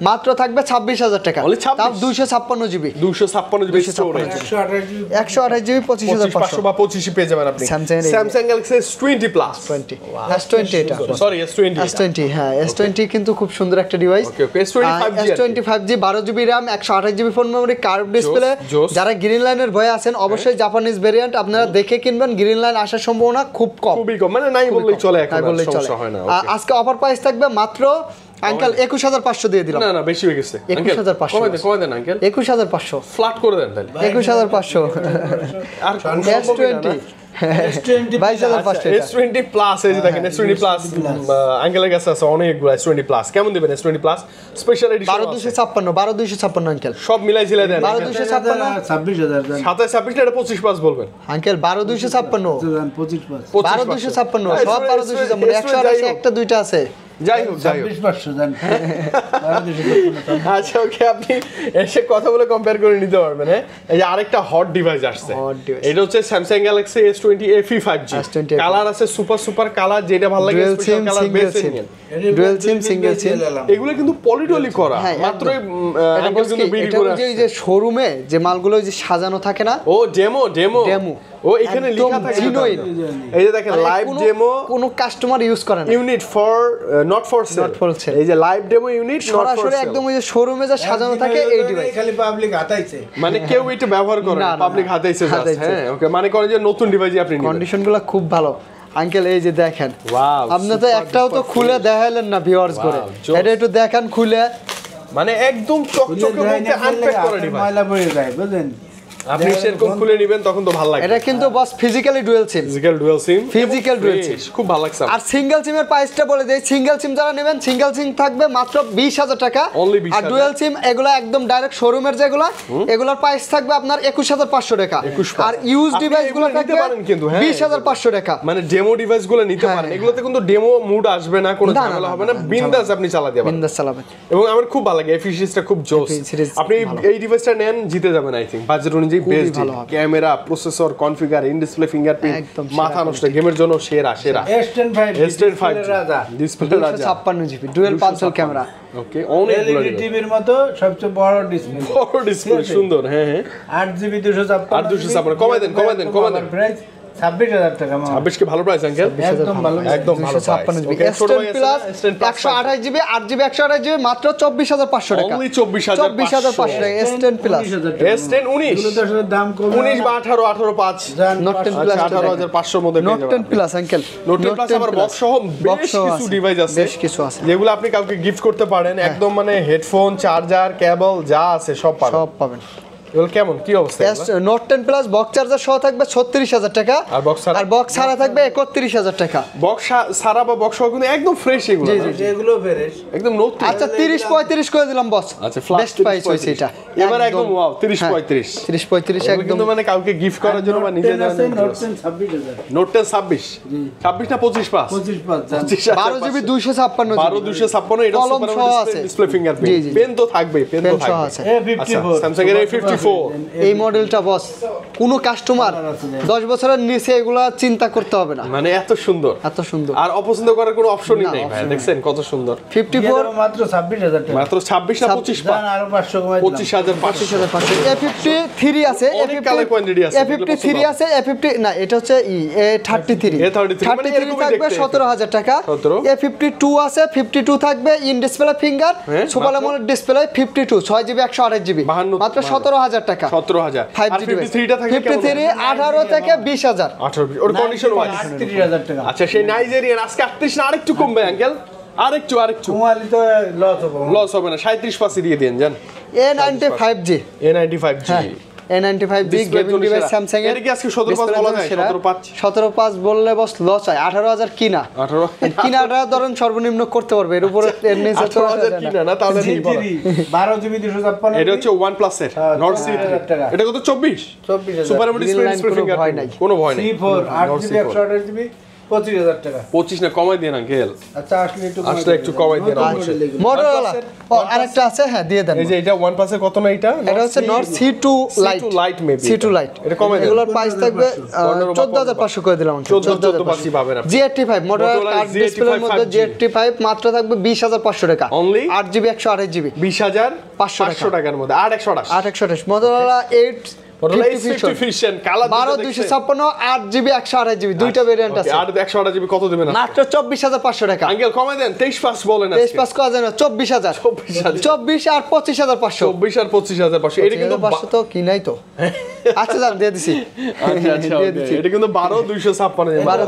Speaker 1: মাত্র থাকবে 26,000 টাকা।
Speaker 2: Only 26?
Speaker 1: তাও 256 GB.
Speaker 2: 256 GB storage.
Speaker 3: 128 GB
Speaker 1: 128 GB 25,500
Speaker 2: 2500 বা 25 পেয়ে যাবেন আপনি।
Speaker 1: Samsung এর
Speaker 2: Samsung Galaxy S20 plus
Speaker 1: 20 S20 এটা
Speaker 2: সরি S20
Speaker 1: S20 হ্যাঁ S20 কিন্তু খুব সুন্দর একটা ডিভাইস।
Speaker 2: ওকে ওকে
Speaker 1: S25G 12 GB RAM 128 GB phone memory curve display.
Speaker 2: জোস।
Speaker 1: যারা গ্রিন লাইনের ভয়ে আছেন অবশ্যই জাপানিজ ভেরিয়েন্ট আপনারা দেখে কিনবেন, গ্রিন লাইন আসার সম্ভাবনা খুব কম।
Speaker 2: খুবই কম, মানে নাই বললেই চলে, এখন
Speaker 1: তাই
Speaker 2: আর
Speaker 1: বললেই চলে।
Speaker 2: সমস্যা হয় না। ওকে।
Speaker 1: আজকে অফার প্রাইস থাকবে মাত্র আঙ্কেল 21,500 দিয়ে দিলাম।
Speaker 2: না না বেশি হয়ে গেছে।
Speaker 1: 21,500
Speaker 2: কমাই দেন আঙ্কেল,
Speaker 1: 21,500
Speaker 2: ফ্ল্যাট করে দেন তাহলে।
Speaker 1: 21,500
Speaker 2: আর
Speaker 1: S20 22,500 টাকা।
Speaker 2: S20 প্লাস এই যে দেখেন S20 প্লাস আঙ্কেলের কাছে আছে অনেকগুলো S20 প্লাস। কেমন দিবেন S20 plus special edition?
Speaker 1: 12,256 uncle.
Speaker 2: সব মিলাই ঝিলাই দেন।
Speaker 1: 12,256
Speaker 3: 26,000 দেন।
Speaker 2: 27 26 এটা 25 প্লাস বলবেন
Speaker 1: আঙ্কেল 12,256
Speaker 3: দেন 25 পাস
Speaker 1: 12,256 সব 12,256 128 একটা দুইটা আছে।
Speaker 2: যাই হোক
Speaker 3: 26,500 দেন। 12,256
Speaker 2: আচ্ছা ওকে, আপনি এসে কথা বলে কম্পেয়ার করে নিতে পারবেন। হ্যাঁ, এই যে আরেকটা হট ডিভাইস আসছে,
Speaker 1: Hot device।
Speaker 2: এটা হচ্ছে Samsung Galaxy S20 FE 5G।
Speaker 1: S20
Speaker 2: colour আছে সুপার কালার, যেটা ভালো লাগে
Speaker 1: ডুয়াল
Speaker 2: স্পেশাল
Speaker 1: সিম
Speaker 2: কালার
Speaker 1: সিঙ্গেল
Speaker 2: বেছে
Speaker 1: সিম
Speaker 2: নিন।
Speaker 1: ডুয়াল সিম সিঙ্গেল সিম
Speaker 2: এগুলো কিন্তু পলিটলি করা,
Speaker 1: হ্যাঁ,
Speaker 2: মাত্র
Speaker 1: এটা
Speaker 2: আঙ্কেল কিন্তু বিক্রি
Speaker 1: এটা
Speaker 2: করে
Speaker 1: ওই যে শোরুমে যে মালগুলো যে সাজানো থাকে না,
Speaker 2: ও ডেমো
Speaker 1: Demo।
Speaker 2: ও এখানে
Speaker 1: একদম
Speaker 2: লেখা থাকে
Speaker 1: genuine।
Speaker 2: এই যে দেখেন লাইভ ডেমো
Speaker 1: কোনো কাস্টমার ইউজ করে না,
Speaker 2: unit for not for sale.
Speaker 1: Not for sale।
Speaker 2: এই যে লাইভ ডেমো ইউনিট
Speaker 1: সরাসরি একদম ওই যে শোরুমে যা সাজানো থাকে এই ডিভাইস।
Speaker 3: খালি পাবলিক হাতাইছে।
Speaker 2: মানে কেউ এটা ব্যবহার করে
Speaker 1: না,
Speaker 2: না,
Speaker 1: না,
Speaker 2: পাবলিক
Speaker 1: না।
Speaker 2: হাতেইছে জাস্ট।
Speaker 1: হাতাইছে।
Speaker 2: হ্যাঁ ওকে, মানে করেন যে নতুন ডিভাইসই আপনি নিবেন।
Speaker 1: কন্ডিশনগুলো খুব ভালো আঙ্কেল। এই যে দেখেন,
Speaker 2: Wow,
Speaker 1: আপনি তো
Speaker 2: super
Speaker 1: একটাও তো
Speaker 2: duper
Speaker 1: খুলে দেখাইলেন না ভিউয়ার্স করে।
Speaker 2: Wow, jokes।
Speaker 1: এটা একটু দেখান খুলে।
Speaker 2: মানে একদম চকচকে বলতে আনপ্যাক করা ডিভাইস।
Speaker 3: ময়লা পড়ে যায় বুঝলেন।
Speaker 2: আপনি সেরকম খুলে নেবেন তখন তো ভালো লাগবে।
Speaker 1: এটা কিন্তু বস ফিজিক্যালি ডুয়াল সিম,
Speaker 2: physical dual SIM,
Speaker 1: physical dual SIM,
Speaker 2: খুব ভালো লাগছে।
Speaker 1: আর সিঙ্গেল সিমের প্রাইসটা বলে দেই, সিঙ্গেল সিম যারা নেবেন সিঙ্গেল সিম থাকবে মাত্র 20,000 টাকা।
Speaker 2: Only 20,000
Speaker 1: আর ডুয়াল সিম এগুলা একদম ডাইরেক্ট শোরুমের যেগুলা, এগুলোর প্রাইস থাকবে আপনার 21,500 টাকা।
Speaker 2: 21,500
Speaker 1: আর ইউজ
Speaker 2: আপনি
Speaker 1: ডিভাইস গুলো
Speaker 2: এগুলো নিতে
Speaker 1: থাকবে
Speaker 2: পারেন কিন্তু, হ্যাঁ,
Speaker 1: 20,500 টাকা।
Speaker 2: মানে ডেমো ডিভাইস গুলো নিতে
Speaker 1: হ্যাঁ,
Speaker 2: পারেন,
Speaker 1: হ্যাঁ,
Speaker 2: এগুলোতে কিন্তু ডেমো মুড আসবে না, কোনো
Speaker 1: না, না,
Speaker 2: ঝামেলা
Speaker 1: না,
Speaker 2: হবে
Speaker 1: না,
Speaker 2: না, বিন্দাস আপনি চালাতে পারবেন।
Speaker 1: বিন্দাস চালাবেন।
Speaker 2: এবং আমার খুব ভালো লাগে এই সিরিজটা, খুব জোস।
Speaker 1: series
Speaker 2: আপনি
Speaker 1: ভালো।
Speaker 2: এই ডিভাইসটা নেন, জিতে যাবেন আই থিং। বাজেট অনুযায়ী বেস্ট,
Speaker 1: ভালো হবে।
Speaker 2: Camera, processor, configure, in display fingerprint,
Speaker 1: একদম
Speaker 2: মাথা নষ্ট, গেমের জন্য সেরা সেরা।
Speaker 3: S10 5G
Speaker 2: S10 5G
Speaker 3: রাজা,
Speaker 2: ডিসপ্লে রাজা,
Speaker 1: 256 জিবি ডুয়াল পাঞ্চল ক্যামেরা।
Speaker 2: ওকে, অনেক
Speaker 3: LED টিভির মতো সবচেয়ে বড় ডিসপ্লে,
Speaker 2: বড় ডিসপ্লে, সুন্দর। হ্যাঁ হ্যাঁ,
Speaker 3: 8GB 256,
Speaker 2: 256, কমাই দেন, কমাই দেন, কমাই দেন।
Speaker 3: প্রাইস 26,000 টাকা।
Speaker 2: 26 কি ভালো প্রাইস আঙ্কেল?
Speaker 3: একদম ভালো,
Speaker 2: একদম ভালো প্রাইস।
Speaker 1: 256 জিবি
Speaker 2: ওকে, ছোট
Speaker 1: S10
Speaker 2: ভাই আছে
Speaker 1: প্লাস
Speaker 2: না? S10 Plus
Speaker 1: 128 GB 8 GB 128 GB মাত্র 24,500 টাকা।
Speaker 2: Only 24,500
Speaker 1: 24,500 টাকা S10 প্লাস।
Speaker 2: S10 19
Speaker 3: এগুলো তো আসলে দাম কম
Speaker 2: 19 বা 18 18.5
Speaker 1: Note 10
Speaker 2: আচ্ছা,
Speaker 1: Plus
Speaker 2: 18,500 মধ্যে পেয়ে
Speaker 1: নোট 10
Speaker 2: যাবেন।
Speaker 1: প্লাস আঙ্কেল,
Speaker 2: নোট 10 প্লাস আবার বক্স সহ বেশ কিছু ডিভাইস আছে,
Speaker 1: বেশ কিছু আছে,
Speaker 2: যেগুলো আপনি কাউকে গিফট করতে পারেন। একদম মানে হেডফোন, চার্জার, কেবল যা আছে সব পাবেন।
Speaker 1: সব পাবেন।
Speaker 2: এগুলো কেমন, কি অবস্থা এগুলো?
Speaker 1: নোট 10 প্লাস বক্স চার্জার সহ থাকবে 36,000 টাকা,
Speaker 2: আর box ছাড়া?
Speaker 1: আর বক্স ছাড়া থাকবে 31,000 টাকা।
Speaker 2: বক্স সারা বা বক্স সহ কিন্তু একদম ফ্রেশ এগুলো,
Speaker 1: জি,
Speaker 2: না?
Speaker 1: জি,
Speaker 3: এগুলো ফ্রেশ।
Speaker 2: একদম নতুন।
Speaker 1: আচ্ছা 30-35 করে দিলাম বস।
Speaker 2: আচ্ছা, ফ্ল্যাশ
Speaker 1: বেস্ট প্রাইস হইছে এটা।
Speaker 2: এবার একদম ওয়াও 30-35
Speaker 1: 30-35
Speaker 2: এগুলো
Speaker 1: একদম
Speaker 2: কিন্তু মানে কাউকে গিফট করার জন্য বা নিজে
Speaker 3: নোট 10 26,000,
Speaker 2: নোট 10 26 26 না 25 পাস
Speaker 3: 25 পাঁচ
Speaker 1: 12 জিবি 256
Speaker 2: 12 256 এটা
Speaker 1: কলম
Speaker 2: সুপার
Speaker 1: সহ আছে।
Speaker 2: ডিসপ্লে
Speaker 1: জি,
Speaker 2: ফিঙ্গারপ্রিন্ট,
Speaker 1: জি।
Speaker 2: পেন তো থাকবে, পেন তো
Speaker 1: পেন সহ
Speaker 2: থাকবে।
Speaker 1: আছে।
Speaker 2: আচ্ছা,
Speaker 3: A54
Speaker 2: স্যামসাং এর A54
Speaker 1: এই মডেলটা বস কোনো কাস্টমার 10 বছরের নিচে এগুলা চিন্তা করতে হবে না,
Speaker 2: মানে এত সুন্দর,
Speaker 1: এত সুন্দর।
Speaker 2: আর অপছন্দ করার কোনো অপশনই
Speaker 1: না,
Speaker 2: নেই ভাই,
Speaker 1: option
Speaker 2: দেখছেন কত সুন্দর।
Speaker 1: 54
Speaker 3: মাত্র 26,000 টাকা।
Speaker 2: মাত্র 26 না 25 পাস,
Speaker 3: জান আরো 500 কমাই দিলাম।
Speaker 2: 25,500।
Speaker 1: A53 আছে,
Speaker 2: অনেক color quantity আছে, যেগুলো
Speaker 1: A53
Speaker 2: পছন্দ
Speaker 1: আছে, A50 না এটা হচ্ছে A33
Speaker 2: A33 মানে এরকমই
Speaker 1: থাকবে
Speaker 2: দেখতে।
Speaker 1: 17,000 টাকা।
Speaker 2: 17
Speaker 1: A52 আছে, 52 থাকবে ইন ডিসপ্লে ফিঙ্গার,
Speaker 2: হ্যাঁ,
Speaker 1: super AMOLED display 52 6 GB 128 GB
Speaker 2: 52
Speaker 1: মাত্র 17,000 টাকা।
Speaker 2: 17,000 আর
Speaker 1: 5G
Speaker 2: 53 টা থাকবে কেমন?
Speaker 1: 53 18 থেকে 20,000।
Speaker 2: 18 ওর কন্ডিশন ওয়াইজ
Speaker 3: 38,000 টাকা।
Speaker 2: আচ্ছা, সেই নাইজেরিয়ান আজকে 38 না আরেকটু কমবে আঙ্কেল, আরেকটু
Speaker 3: কুমালি তো লস হবে।
Speaker 2: লস হবে না, 37 পাসে দিয়ে দেন জান।
Speaker 1: A95G
Speaker 2: A95G
Speaker 1: A95G
Speaker 2: Display
Speaker 1: gaming
Speaker 2: জন্য
Speaker 1: ডিভাইস
Speaker 2: সেরা।
Speaker 1: স্যামসাং এর।
Speaker 2: এটা কি আজকে 17 বলা যায়?
Speaker 1: 17.5 বললে বস লস হয়। 18,000 কিনা
Speaker 2: 18
Speaker 1: কিনাটা ধরেন সর্বনিম্ন করতে পারবে, এর উপরে এর নিচে তো
Speaker 2: 18,000 কিনা না, তাহলে নেই বলা।
Speaker 3: 12GB 256,
Speaker 2: এটা হচ্ছে OnePlus এর নট সি,
Speaker 3: 24,000 টাকা।
Speaker 2: এটা কত 24
Speaker 3: 24,000
Speaker 2: super AMOLED
Speaker 1: Green line
Speaker 2: display
Speaker 1: কোনো
Speaker 2: ফিঙ্গার
Speaker 1: ভয় নাই।
Speaker 2: কোনো ভয় নেই।
Speaker 3: C4 8GB 128GB 25,000 টাকা।
Speaker 2: 25 না কমাই দেন আঙ্কেল,
Speaker 3: আচ্ছা আসলে একটু
Speaker 2: কমাই দেন
Speaker 3: নতুন
Speaker 2: অবশ্যই।
Speaker 3: model এগুলো।
Speaker 1: মোটরোলা
Speaker 2: OnePlus-এর-
Speaker 1: আরেকটা আছে, হ্যাঁ দিয়ে দেন।
Speaker 2: এই যে এটা OnePlus এর কত না এটা?
Speaker 1: এটা হচ্ছে not C2 light,
Speaker 2: C2 Lite maybe
Speaker 1: C2 light.
Speaker 2: এটা কমাই দেন।
Speaker 1: এগুলোর প্রাইস থাকবে 14,500 করে দিলাম।
Speaker 2: 14,500 পাবেন আপনি।
Speaker 1: G85 Motorola
Speaker 2: Motorola
Speaker 1: curve
Speaker 2: Z85
Speaker 1: ডিসপ্লের মধ্যে
Speaker 2: 5G
Speaker 1: G85 মাত্র থাকবে 20,500 টাকা।
Speaker 2: Only?
Speaker 1: 8GB 128GB
Speaker 2: 20,500 টাকার মধ্যে 8,128
Speaker 1: 828 Motorola 8
Speaker 2: Motorola
Speaker 1: 50
Speaker 2: H50 Fusion colour
Speaker 1: 12 8GB 128GB দুইটা ভেরিয়েন্ট আছে।
Speaker 2: আর 128 জিবি কত দিবেন
Speaker 1: মাত্র 24,500 টাকা।
Speaker 2: আঙ্কেল কমাই দেন 23 পাস বলেন
Speaker 1: 23 পাস করা যায় না, 24,000 24 আর 25,500
Speaker 2: 24 আর 25,500 এটা কিন্তু
Speaker 1: 25,500 তো কিনাই তো। আচ্ছা জান দিয়ে দিছি,
Speaker 2: আচ্ছা আচ্ছা
Speaker 1: দিয়ে
Speaker 2: okay,
Speaker 1: দিছি।
Speaker 2: এটা কিন্তু 12,256 GB
Speaker 3: 50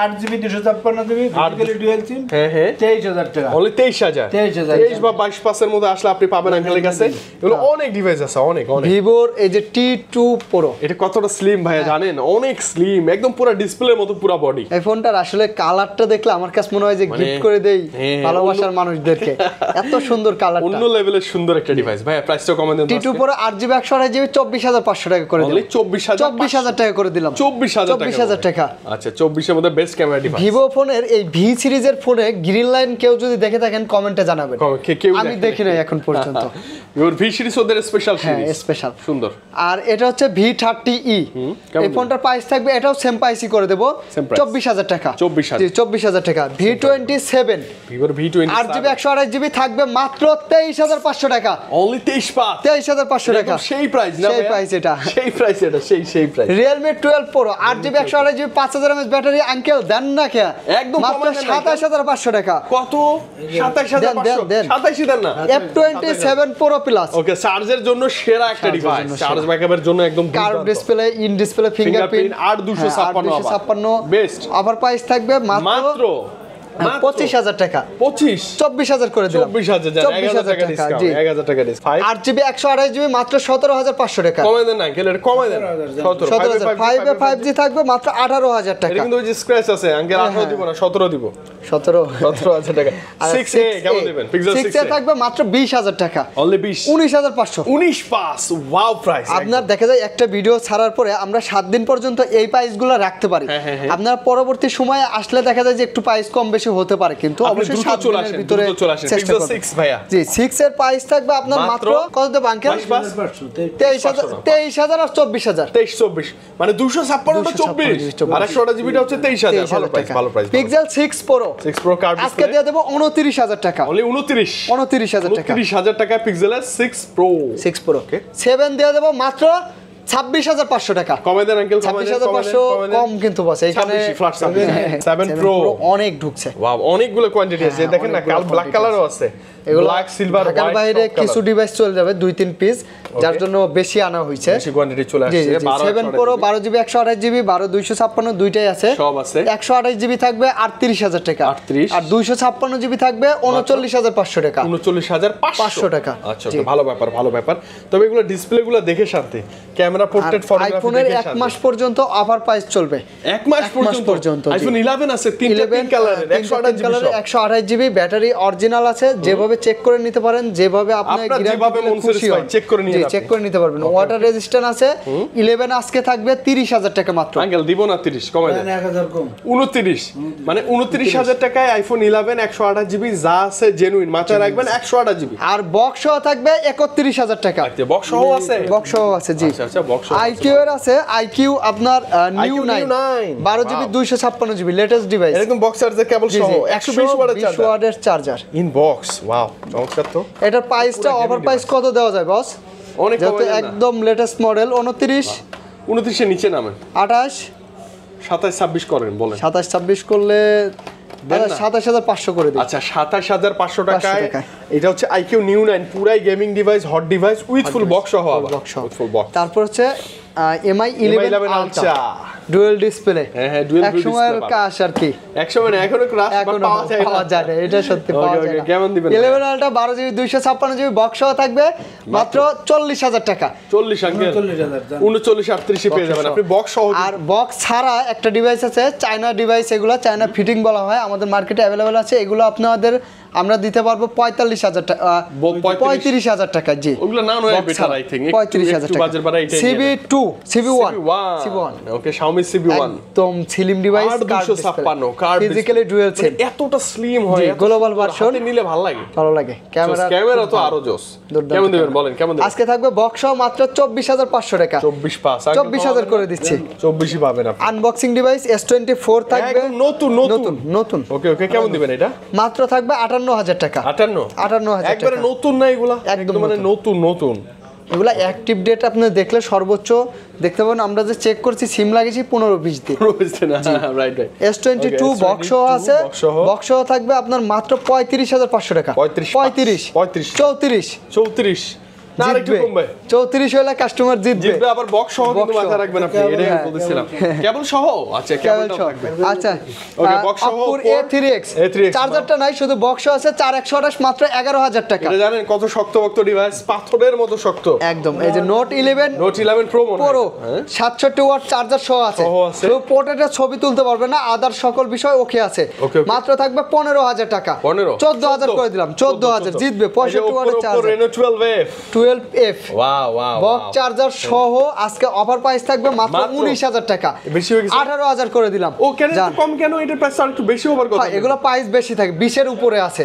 Speaker 3: 8GB 256GB physically dual সিম
Speaker 2: হ্যাঁ হ্যাঁ
Speaker 3: 23,000 টাকা।
Speaker 2: only 23,000
Speaker 3: 23,000
Speaker 2: বা 22 পাসের মধ্যে আসলে আপনি পাবেন আঙ্কেলের কাছে। এগুলো অনেক ডিভাইস আছে, অনেক অনেক।
Speaker 1: ভিভোর এই যে T2 Pro
Speaker 2: এটা কতটা স্লিম ভাইয়া জানেন? অনেক স্লিম, একদম পুরো ডিসপ্লের মতো পুরো বডি।
Speaker 1: এই ফোনটার আসলে কালারটা দেখলে আমার কাছে মনে হয় যে গিফট করে দেই
Speaker 2: হ্যাঁ,
Speaker 1: ভালোবাসার মানুষদেরকে, এত সুন্দর কালারটা।
Speaker 2: অন্য লেভেলের সুন্দর একটা ডিভাইস ভাইয়া, প্রাইসটা কমাই দেন।
Speaker 1: T2 Pro 8GB 128GB 24,500 টাকা করে
Speaker 2: only
Speaker 1: দিলাম।
Speaker 2: 24,000
Speaker 1: টাকা করে দিলাম।
Speaker 2: 24,000
Speaker 1: টাকা।
Speaker 2: আচ্ছা 24 এর মধ্যে বেস্ট ক্যামেরা ডিভাইস।
Speaker 1: ভিভো ফোনের এই ভি সিরিজের ফোনে গ্রিন লাইন কেউ যদি দেখে থাকেন কমেন্টে জানাবেন।
Speaker 2: কেউ
Speaker 1: আমি দেখি নাই এখন পর্যন্ত।
Speaker 2: ইওর ভি সিরিজ ওদের স্পেশাল
Speaker 1: হ্যাঁ
Speaker 2: সিরিজ
Speaker 1: স্পেশাল
Speaker 2: সুন্দর।
Speaker 1: আর এটা হচ্ছে V30e,
Speaker 2: কেমন
Speaker 1: এই ফোনটার প্রাইস থাকবে এটাও সেম প্রাইসই করে দেব
Speaker 2: Same price।
Speaker 1: 24,000 টাকা।
Speaker 2: 24,000
Speaker 1: জি 24,000 টাকা। V27
Speaker 2: ভিভোর V20
Speaker 1: 8GB 128GB থাকবে মাত্র 23,500 টাকা।
Speaker 2: only 23 পাস
Speaker 1: 23,500 টাকা।
Speaker 2: সেই প্রাইস না
Speaker 1: সেই
Speaker 2: ভাইয়া?
Speaker 1: প্রাইস এটা।
Speaker 2: সেই প্রাইস এটা, সেই price.
Speaker 1: Realme 12 Pro 8GB 128GB 5000 mAh battery uncle দেন না কে
Speaker 2: একদম
Speaker 1: মাত্র
Speaker 2: কমাই দেন না।
Speaker 1: 27,500 টাকা।
Speaker 2: কত? 27,500
Speaker 1: দেন।
Speaker 2: 27 দেন না।
Speaker 1: F27 Pro Plus
Speaker 2: ওকে, চার্জের জন্য সেরা একটা
Speaker 1: চার্জের
Speaker 2: ডিভাইস,
Speaker 1: জন্য
Speaker 2: চার্জ
Speaker 1: সেরা।
Speaker 2: ব্যাকআপের জন্য একদম
Speaker 1: কার্ভ
Speaker 2: দুর্দান্ত।
Speaker 1: ডিসপ্লে, ইন ডিসপ্লে ফিঙ্গারপ্রিন্ট
Speaker 2: আর 256
Speaker 1: 256
Speaker 2: বেস্ট
Speaker 1: আবার প্রাইস থাকবে মাত্র
Speaker 2: মাত্র
Speaker 1: 25,000 টাকা 24,000 করে দিলাম
Speaker 2: 24,000 টাকা ডিসকাউন্ট 1000 টাকা ডিসকাউন্ট
Speaker 1: 8GB 128GB মাত্র 17,500 টাকা
Speaker 2: কমাই দেন আঙ্কেল এটা কমাই দেন
Speaker 1: 17,000 5G থাকবে মাত্র 18,000 টাকা
Speaker 2: এটা কিন্তু ওই যে স্ক্র্যাচ আছে আঙ্কেল 18 দিব না 17 দিব 17,000 টাকা 6A কেমন দিবেন পিক্সেল
Speaker 1: 6A থাকবে মাত্র 20,000 টাকা
Speaker 2: অনলি 20
Speaker 1: 19,500
Speaker 2: ওয়াও প্রাইস
Speaker 1: আপনার দেখা যায় একটা ভিডিও ছাড়ার পরে আমরা 7 দিন পর্যন্ত এই প্রাইসগুলো রাখতে পারি আপনার পরবর্তী সময়ে আসলে দেখা যায় যে একটু প্রাইস কম বেশি হতে পারে কিন্তু অবশ্যই 7 দিনের ভিতরে চেষ্টা করুন 6 ভাইয়া জি 6 এর প্রাইস থাকবে আপনার মাত্র কত দেব আঙ্কেল 23,000 আর 24,000
Speaker 2: 23-24 মানে 256 টা 24 আর 128 জিবিটা হচ্ছে 23,000 ভালো প্রাইস
Speaker 1: পিক্সেল 6 Pro
Speaker 2: কার্ড
Speaker 1: আজকে দিয়ে দেব 29,000 টাকা
Speaker 2: অনলি 29,000 টাকা 29,000 টাকা পিক্সেলের 6 Pro
Speaker 1: ওকে 7 দিয়ে দেব মাত্র 26,500 টাকা
Speaker 2: কমে দেন আঙ্কেল
Speaker 1: 26,500 কম কিন্তু বস এখানে
Speaker 2: 7 Pro
Speaker 1: অনেক ঢুকছে
Speaker 2: ওয়াও অনেকগুলো কোয়ান্টিটি আছে দেখেন না ব্ল্যাক কালারও আছে ব্ল্যাক সিলভার
Speaker 1: ঢাকার বাইরে কিছু ডিভাইস চলে যাবে 2-3 পিস যার জন্য বেশি আনা হয়েছে
Speaker 2: বেশি কোয়ান্টিটি চলে আসছে
Speaker 1: 7 Pro 12GB 128GB 12 256 দুইটাই আছে
Speaker 2: সব আছে
Speaker 1: 128GB থাকবে 38,000 টাকা
Speaker 2: 38
Speaker 1: আর 256GB থাকবে 39,500 টাকা
Speaker 2: 39,500
Speaker 1: টাকা
Speaker 2: আচ্ছা ভালো ব্যাপার তবে এগুলো ডিসপ্লেগুলো দেখে শান্তি ক্যামেরা পোর্ট্রেট ফটোগ্রাফি
Speaker 1: আইফোনের 1 মাস পর্যন্ত অফার প্রাইস চলবে
Speaker 2: 1 মাস পর্যন্ত আইফোন 11 আছে 3 কালারের 128GB
Speaker 1: ব্যাটারি অরিজিনাল আছে যেভাবে চেক করে নিতে পারেন যেভাবে আপনি
Speaker 2: যেভাবে মন স্যাটিসফাই চেক করে
Speaker 1: নিতে পারবেন ওয়াটার রেজিস্ট্যান্ট আছে 11 আজকে থাকবে 30,000 টাকা মাত্র
Speaker 2: আঙ্কেল দিব না 30 কমাই দেন
Speaker 3: 1000 কম
Speaker 2: 29 মানে 29,000 টাকায় আইফোন 11 128GB যা আছে জেনুইন মাথায় রাখবেন 128GB
Speaker 1: আর বক্স সহ থাকবে 31,000 টাকা
Speaker 2: বক্স সহ আছে
Speaker 1: জি
Speaker 2: আচ্ছা বক্স
Speaker 1: আইকিউ এর আছে আইকিউ আপনার new 9 12GB 256GB latest device
Speaker 2: এরকম বক্স চার্জার কেবল সহ 120
Speaker 1: ওয়াটের চার্জার
Speaker 2: ইন বক্স ওয়াও চমৎকার তো
Speaker 1: এটার প্রাইসটা অফার প্রাইস কত দেওয়া যায় বস
Speaker 2: অনেক কমে
Speaker 1: একদম লেটেস্ট মডেল 29
Speaker 2: এর নিচে নামেন
Speaker 1: 28
Speaker 2: 27 26 করেন বলেন
Speaker 1: 27 26 করলে 27,500 করে দিই
Speaker 2: আচ্ছা 27,500 টাকায় এটা হচ্ছে আইকিউ নিউ 9 পুরাই gaming device hot device with full box সহ ফুল বক্স
Speaker 1: তারপর হচ্ছে MI 11 ultra dual display
Speaker 2: dual
Speaker 1: display সময়ের কাজ আর কি
Speaker 2: একসময় না এখনো ক্রাশ পাওয়া যায়
Speaker 1: না এটা সত্যি পাওয়া যায় না
Speaker 2: কেমন দিবেন
Speaker 1: 11 আলট্রা 12GB 256GB বক্স সহ থাকবে মাত্র 40,000 টাকা
Speaker 2: 40 আঙ্কেল 39 38 পেয়ে যাবেন আপনি বক্স সহ
Speaker 1: আর বক্স ছাড়া একটা ডিভাইস আছে চায়না ডিভাইস এগুলো চায়না ফিটিং বলা হয় আমাদের মার্কেটে अवेलेबल আছে এগুলো আপনাদের আমরা দিতে পারবো 45,000 টাকা 35,000 টাকা জি
Speaker 2: ওগুলো না নয় বেটার আই থিং
Speaker 1: 35,000 টাকা
Speaker 2: বাজার বাড়া এটাই
Speaker 1: CB2 CB1
Speaker 2: ওকে Xiaomi CB1
Speaker 1: একদম slim device
Speaker 2: 256 card
Speaker 1: physically dual SIM
Speaker 2: এতটা স্লিম হয়
Speaker 1: গ্লোবাল ভার্সন
Speaker 2: নিলে ভালো লাগে ক্যামেরা তো আরো জোস কেমন দিবেন বলেন কেমন দিবেন
Speaker 1: আজকে থাকবে বক্স সহ মাত্র 24,500 টাকা 24,000 করে দিচ্ছি
Speaker 2: 24 পাবেন আপনি
Speaker 1: আনবক্সিং ডিভাইস S24 থাকবে নতুন
Speaker 2: ওকে কেমন দিবেন এটা
Speaker 1: মাত্র থাকবে 58,000 টাকা 58,000
Speaker 2: একবারে নতুন না এগুলা একদম মানে নতুন
Speaker 1: এগুলা অ্যাক্টিভ ডেট আপনি দেখলে সর্বোচ্চ দেখতে পাবেন আমরা যে চেক করছি সিম লাগিয়েছি 15-20 দিন
Speaker 2: রাইট
Speaker 1: S22 বক্স সহ আছে বক্স সহ থাকবে আপনার মাত্র 35,500 টাকা 34
Speaker 2: না আরেকটু কমবে
Speaker 1: 34 হলে কাস্টমার জিতবে
Speaker 2: আবার বক্স সহ কিন্তু মাথায় রাখবেন আপনি এটাই বলতেছিলাম কেবল সহ আচ্ছা কেবলটা থাকবে
Speaker 1: আচ্ছা
Speaker 2: ওকে বক্স সহ
Speaker 1: A3X চার্জারটা নাই শুধু বক্স আছে 4128 মাত্র 11,000 টাকা
Speaker 2: এটা জানেন কত শক্ত ডিভাইস পাথরের মতো শক্ত
Speaker 1: একদম এই যে নোট 11
Speaker 2: Pro
Speaker 1: 67 ওয়াট চার্জার সহ আছে শুধু পোর্ট্রেটের ছবি তুলতে পারবে না আদার সকল বিষয় ওকে আছে মাত্র থাকবে 15,000 টাকা 14,000 করে দিলাম 14,000 জিতবে 65 ওয়াটের charger
Speaker 2: Reno
Speaker 1: 12F wow box charger সহ আজকে অফার প্রাইস থাকবে মাত্র 19,000 টাকা
Speaker 2: বেশি হয়ে গেছে
Speaker 1: 18,000 করে দিলাম
Speaker 2: ও কেন কম কেন এটার প্রাইস আর একটু বেশি ওভার কথা
Speaker 1: এগুলো প্রাইস বেশি থাকে 20 এর উপরে আছে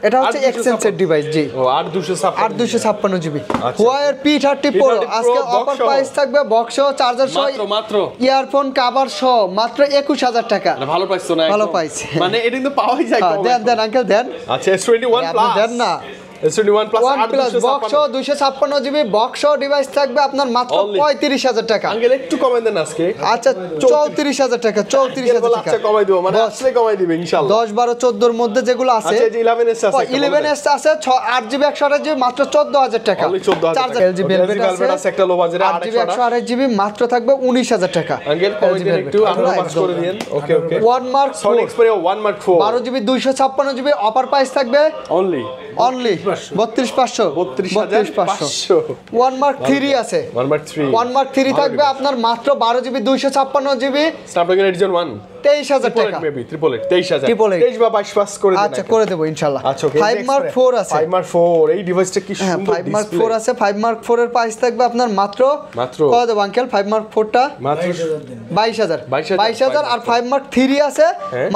Speaker 1: এটা হচ্ছে এক্সচেঞ্জের ডিভাইস জি
Speaker 2: ও
Speaker 1: 8256GB Huawei P30 Pro আজকে অফার প্রাইস থাকবে বক্স সহ চার্জার সহ
Speaker 2: মাত্র
Speaker 1: ইয়ারফোন কভার সহ মাত্র 21,000 টাকা
Speaker 2: ভালো প্রাইস তো না
Speaker 1: ভালো প্রাইস
Speaker 2: মানে এটা কিন্তু পাওয়াই যায়
Speaker 1: দেন আঙ্কেল দেন
Speaker 2: আচ্ছা S21 প্লাস
Speaker 1: দেন না
Speaker 2: S21 plus
Speaker 1: 8 box 256 GB box device থাকবে আপনার মাত্র 35000 টাকা।
Speaker 2: আঙ্কেল একটু কমাই দেন আজকে।
Speaker 1: আচ্ছা 34000 টাকা, 34000 টাকা।
Speaker 2: আচ্ছা কমাই দিব, মানে আসলে কমাই দিবেন ইনশাআল্লাহ।
Speaker 1: 10 12 14 এর মধ্যে যেগুলো আছে,
Speaker 2: আচ্ছা এই যে 11s আছে,
Speaker 1: 11s আছে 8 জিবি 128 জিবি মাত্র 14000 টাকা।
Speaker 2: অনলি 14000 টাকা।
Speaker 1: LG Velvet আছে
Speaker 2: একটা লো বাজারে
Speaker 1: 8 জিবি 128 জিবি মাত্র থাকবে 19000 টাকা।
Speaker 2: আঙ্কেল কমাই দিন একটু, আমরা পাস করে দিন। Okay okay.
Speaker 1: One mark
Speaker 2: Sony Xperia 1 mark 4
Speaker 1: 12 GB 256 GB offer price থাকবে
Speaker 2: অনলি
Speaker 1: 32500
Speaker 2: 32500।
Speaker 1: ওয়ান মার্ক 3 আছে,
Speaker 2: 1 মার্ক 3
Speaker 1: ওয়ান মার্ক 3 থাকবে আপনার মাত্র 12 জিবি 256 জিবি
Speaker 2: স্ন্যাপড্রাগন এডিশন 1
Speaker 1: 23000 টাকা।
Speaker 2: বেবি 23000
Speaker 1: 888
Speaker 2: 23 বা 22 পাস করে দিন।
Speaker 1: আচ্ছা করে দেব ইনশাআল্লাহ।
Speaker 2: আচ্ছা ওকে।
Speaker 1: 5 মার্ক 4 আছে,
Speaker 2: 5 মার্ক 4 এই ডিভাইসটা কি সুন্দর
Speaker 1: 5 মার্ক 4 আছে। 5 মার্ক 4 এর প্রাইস থাকবে আপনার মাত্র কত দেব আঙ্কেল? 5 মার্ক 4 টা
Speaker 2: মাত্র
Speaker 1: 22000 আর 5 মার্ক 3 আছে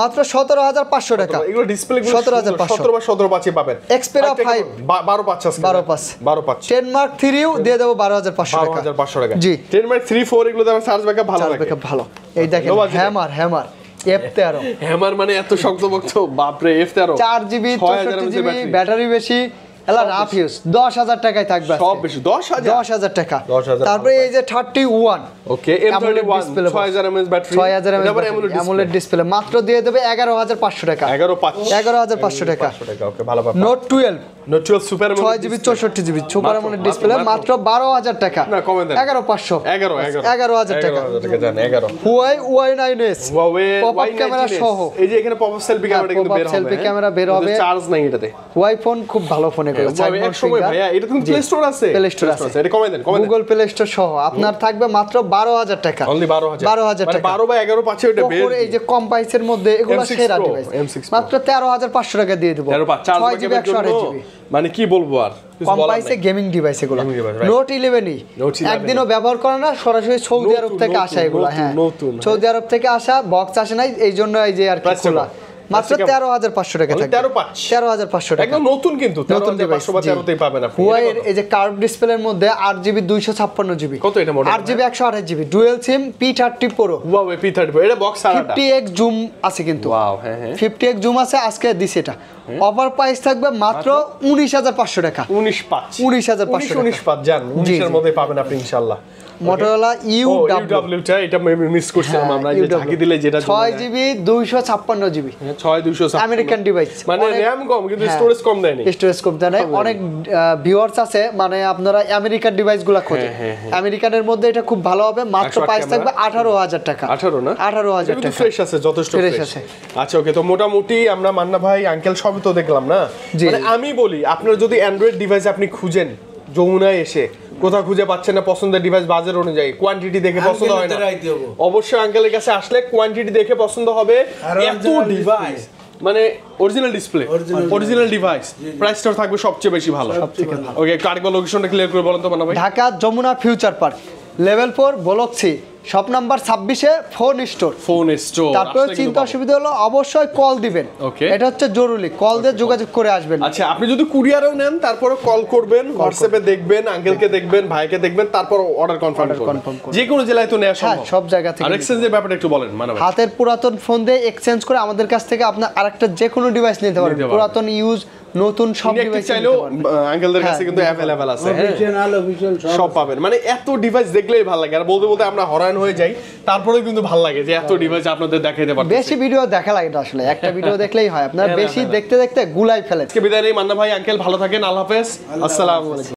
Speaker 1: মাত্র 17500 টাকা।
Speaker 2: এগুলো ডিসপ্লে গুলো
Speaker 1: 17500
Speaker 2: 17 বা 17 পাঁচে পাবেন।
Speaker 1: Xperia 5
Speaker 2: 12 পাঁচ আছে,
Speaker 1: 12 পাঁচ
Speaker 2: 12 পাঁচ।
Speaker 1: 10 মার্ক 3 দিয়ে দেব 12500 টাকা।
Speaker 2: 12500 টাকা।
Speaker 1: জি
Speaker 2: 10 মার্ক 3 4 এগুলো দাম চার্জ ব্যাকআপ ভালো লাগে,
Speaker 1: ভালো। এই দেখেন হ্যামার F13
Speaker 2: হ্যামার মানে এত শক্তপোক্ত, বাপ রে। F13
Speaker 1: 4 জিবি 64 জিবি ব্যাটারি বেশি, এলা রাফ ইউজ 10000 টাকায় থাকবে।
Speaker 2: সব বেশি
Speaker 1: 10000 টাকা।
Speaker 2: 10,000
Speaker 1: তারপরে এই যে 31
Speaker 2: ওকে M31 6000 mAh battery,
Speaker 1: 6000 AMOLED display মাত্র দিয়ে দেবে 11500 টাকা। 11500 টাকা।
Speaker 2: ওকে ভালো পাবেন।
Speaker 1: Note 12
Speaker 2: note 12 super
Speaker 1: 6 GB 64 GB super AMOLED display মাত্র 12000 টাকা।
Speaker 2: না কমে দেন
Speaker 1: 11500
Speaker 2: 11000 টাকা জান 11
Speaker 1: Huawei Y9s
Speaker 2: Huawei
Speaker 1: popup camera সহ।
Speaker 2: এই যে এখানে পপআপ সেলফি ক্যামেরা কিন্তু বের হবে,
Speaker 1: সেলফি ক্যামেরা বের হবে,
Speaker 2: চার্জ নাই এটাতে।
Speaker 1: Huawei ফোন খুব ভালো ফোন এগুলো।
Speaker 2: এক সময় ভাইয়া এটা কিন্তু প্লে স্টোর আছে,
Speaker 1: প্লে স্টোর আছে,
Speaker 2: এটা কমে দেন
Speaker 1: গুগল প্লে স্টোর সহ আপনার থাকবে মাত্র 12000 টাকা।
Speaker 2: অনলি 12000
Speaker 1: টাকা।
Speaker 2: 12 বা 11 পাচ্ছে ওটা বের।
Speaker 1: এই যে কম প্রাইসের মধ্যে এগুলো সেরা ডিভাইস মাত্র 13500 টাকা দিয়ে দেব। 6 জিবি 128 জিবি
Speaker 2: মানে কি বলবো আর,
Speaker 1: কম প্রাইসে গেমিং ডিভাইস এগুলো। নোট 11 একদিনও ব্যবহার করে না, সরাসরি সৌদি আরব থেকে আসা এগুলো। হ্যাঁ সৌদি আরব থেকে আসা, বক্স আসে নাই, এই জন্য এই যে আর কি খোলা। মাত্র 13500 টাকা থাকবে। 13500 টাকা
Speaker 2: একদম নতুন, কিন্তু
Speaker 1: নতুন ডিভাইস
Speaker 2: 513 তেই পাবেন আপনি।
Speaker 1: Huawei এর এই যে কার্ভ ডিসপ্লের মধ্যে 8 জিবি 256 জিবি
Speaker 2: কত এটা model?
Speaker 1: 8 GB 128 GB dual SIM P30 Pro।
Speaker 2: Huawei P30 Pro এটা বক্স আলাদা।
Speaker 1: 50x জুম আছে কিন্তু।
Speaker 2: ওয়াও হ্যাঁ হ্যাঁ
Speaker 1: 50x জুম আছে, আজকে দিছি এটা। অফার প্রাইস থাকবে মাত্র 19500 টাকা।
Speaker 2: 19500 জান 19 এর মধ্যে পাবেন আপনি ইনশাআল্লাহ।
Speaker 1: Motorola UW
Speaker 2: টা এটা মিস করছিলাম আমরা, যে ঢাকি দিলে যেটা
Speaker 1: 6 জিবি 256 জিবি
Speaker 2: 6256
Speaker 1: আমেরিকান ডিভাইস,
Speaker 2: মানে RAM কম কিন্তু স্টোরেজ কম দেয়নি।
Speaker 1: স্টোরেজ কম দেয় না। অনেক ভিউয়ার্স আছে মানে আপনারা আমেরিকান ডিভাইসগুলো খোঁজে, আমেরিকানের মধ্যে এটা খুব ভালো হবে। মাত্র প্রাইস থাকবে 18000 টাকা।
Speaker 2: 18 না
Speaker 1: 18000
Speaker 2: টাকা
Speaker 1: টাকা।
Speaker 2: ফ্রেশ আছে, যথেষ্ট
Speaker 1: ফ্রেশ
Speaker 2: ফ্রেশ
Speaker 1: আছে।
Speaker 2: আচ্ছা ওকে, তো মোটামুটি আমরা মান্না ভাই আঙ্কেল সবই তো দেখলাম না। মানে আমি বলি আপনার যদি অ্যান্ড্রয়েড ডিভাইস আপনি খুঁজেন যমুনায় এসে কোথাও খুঁজে পাচ্ছেন না পছন্দের ডিভাইস, বাজার অনুযায়ী কোয়ান্টিটি দেখে পছন্দ হয় না, অবশ্যই আঙ্কেলের কাছে আসলে কোয়ান্টিটি দেখে পছন্দ হবে। এত ডিভাইস মানে অরিজিনাল ডিসপ্লে, অরিজিনাল ডিভাইস, প্রাইসটা থাকবে সবচেয়ে বেশি ভালো। ওকে কার্গো লোকেশনটা ক্লিয়ার করে বলেন তো মান্না ভাই।
Speaker 1: Dhaka Jamuna future park level 4 block C shop number 26 phone store. তারপরে চিন্তা অসুবিধা হলো অবশ্যই কল দিবেন, এটা হচ্ছে জরুরি, কল দিয়ে যোগাযোগ করে আসবেন।
Speaker 2: আচ্ছা আপনি যদি কুরিয়ারও নেন তারপরে কল করবেন, হোয়াটসঅ্যাপে দেখবেন, আঙ্কেলকে দেখবেন, ভাইকে দেখবেন, তারপর অর্ডার কনফার্ম করবেন। যে কোনো জেলায় তো নেওয়া সম্ভব,
Speaker 1: সব জায়গা থেকে।
Speaker 2: আর এক্সচেঞ্জের ব্যাপারটা একটু বলেন মানে
Speaker 1: হাতের পুরাতন ফোন দিয়ে এক্সচেঞ্জ করে আমাদের কাছ থেকে আপনি আরেকটা যে কোনো ডিভাইস নিতে পারবেন, পুরাতন ইউজ নতুন সব ডিভাইস
Speaker 2: চাইলেও আঙ্কেলদের কাছে কিন্তু अवेलेबल আছে, সব পাবেন। মানে এত ডিভাইস দেখলেই ভালো লাগে, আর বলতে বলতে আমরা হরান হয়ে যাই, তারপরে কিন্তু ভালো লাগে যে এত ডিভাইস আপনাদের দেখাইতে পারছি।
Speaker 1: বেশি ভিডিও দেখা লাগে না আসলে, একটা ভিডিও দেখলেই হয়, আপনারা বেশি দেখতে দেখতে গুলাই ফেলেন।
Speaker 2: আজকে বিদায় নেই মান্না ভাই, আঙ্কেল ভালো থাকেন, আল্লাহ হাফেজ, আসসালামু আলাইকুম।